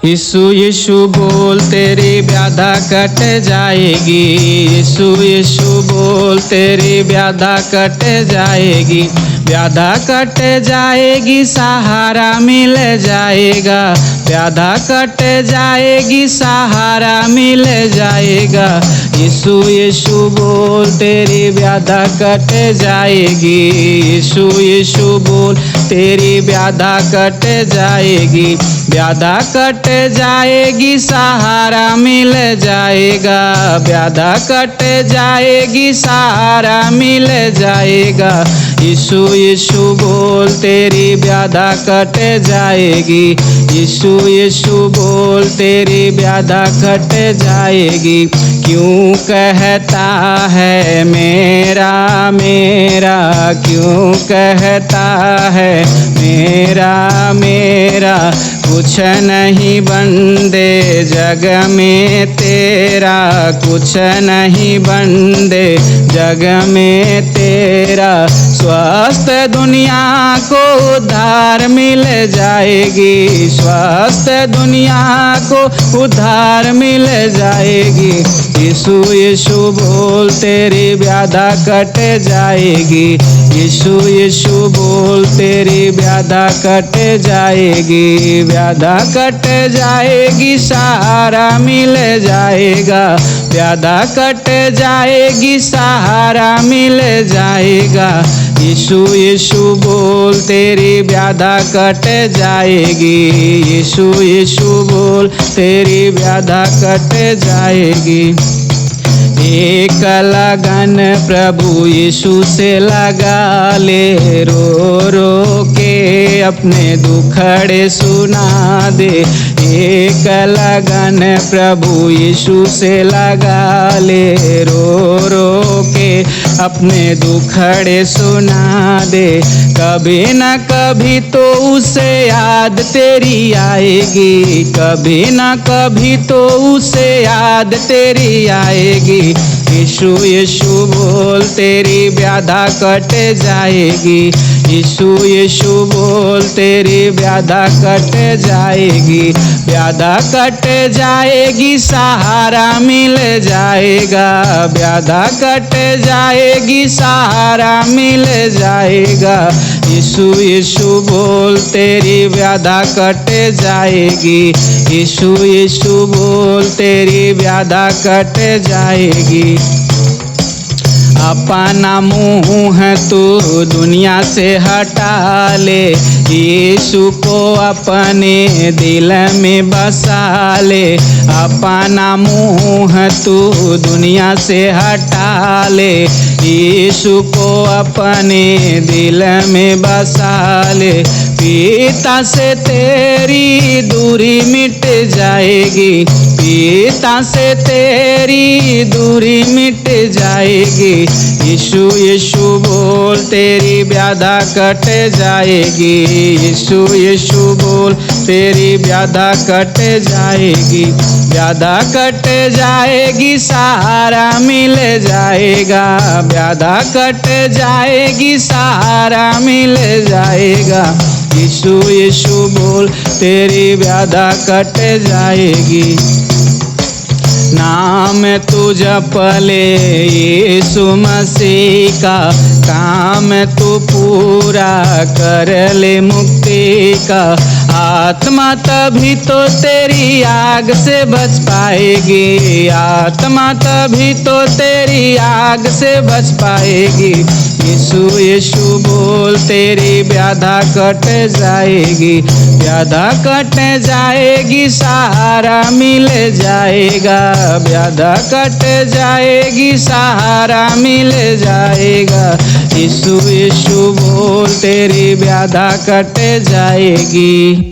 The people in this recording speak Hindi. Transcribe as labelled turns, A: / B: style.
A: यीशु यीशु बोल तेरी व्याधा कट जाएगी। यीशु यीशु बोल तेरी व्याधा कट जाएगी। व्याधा कट जाएगी, सहारा मिल जाएगा। व्याधा कट जाएगी, सहारा मिल जाएगा। यीशु यीशु बोल तेरी व्याधा कट जाएगी। यीशु यीशु बोल तेरी व्याधा कट जाएगी। व्याधा कट जाएगी, सहारा मिल जाएगा। व्याधा कट जाएगी, सहारा मिल जाएगा। यीशु यीशु बोल तेरी व्याधा कट जाएगी। यीशु यीशु बोल तेरी व्याधा कट जाएगी। क्यों कहता है मेरा मेरा, क्यों कहता है मेरा मेरा, कुछ नहीं बंदे जग में तेरा, कुछ नहीं बंदे जग में तेरा। स्वस्थ दुनिया को उद्धार मिल जाएगी। स्वस्थ दुनिया को उद्धार मिल जाएगी। यीशु यीशु बोल तेरी व्याधा कट जाएगी। यीशु यीशु बोल तेरी व्याधा कट जाएगी। व्याधा कट जाएगी, सहारा मिल जाएगा। व्याधा कट जाएगी, सहारा मिल जाएगा। यीशु यीशु बोल तेरी व्याधा कट जाएगी। यीशु यीशु बोल तेरी व्याधा कट जाएगी। एक लगन प्रभु यीशु से लगा ले, रो रो के अपने दुखड़े सुना दे। एक लगन प्रभु यीशु से लगा ले, रो रो के अपने दुखड़े सुना दे। कभी न कभी तो उसे याद तेरी आएगी। कभी न कभी तो उसे याद तेरी आएगी। यीशु यीशु बोल तेरी व्याधा कट जाएगी। यीशु यीशु बोल तेरी व्याधा कट जाएगी। व्याधा कट जाएगी, सहारा मिल जाएगा। व्याधा कट जाएगी, सहारा मिल जाएगा। यीशु यीशु बोल तेरी व्याधा कट जाएगी। यीशु यीशु बोल तेरी व्याधा कट जाएगी। अपना मुँह तू दुनिया से हटा ले, यीशु को अपने दिल में बसा ले। अपना मुँह तू दुनिया से हटा ले, यीशु को अपने दिल में बसा ले। पिता से तेरी दूरी मिट जाएगी। पिता से तेरी दूरी मिट जाएगी। यीशु यीशु बोल तेरी व्याधा कट जाएगी। यीशु यीशु बोल तेरी व्याधा कट जाएगी। व्याधा कट जाएगी, सहारा मिल जाएगा। व्याधा कट जाएगी, सहारा मिल जाएगा। यीशु यीशु बोल तेरी व्याधा कट जाएगी। नाम तू जप ले यीशु मसीह का, काम तू पूरा कर ले मुक्ति का। आत्मा तभी तो तेरी आग से बच पाएगी। आत्मा तभी तो तेरी आग से बच पाएगी। यीशु यीशु बोल तेरी व्याधा कट जाएगी। व्याधा कट जाएगी, सहारा मिल जाएगा। व्याधा कट जाएगी, सहारा मिल जाएगा। यीशु यीशु बोल तेरी व्याधा कट जाएगी।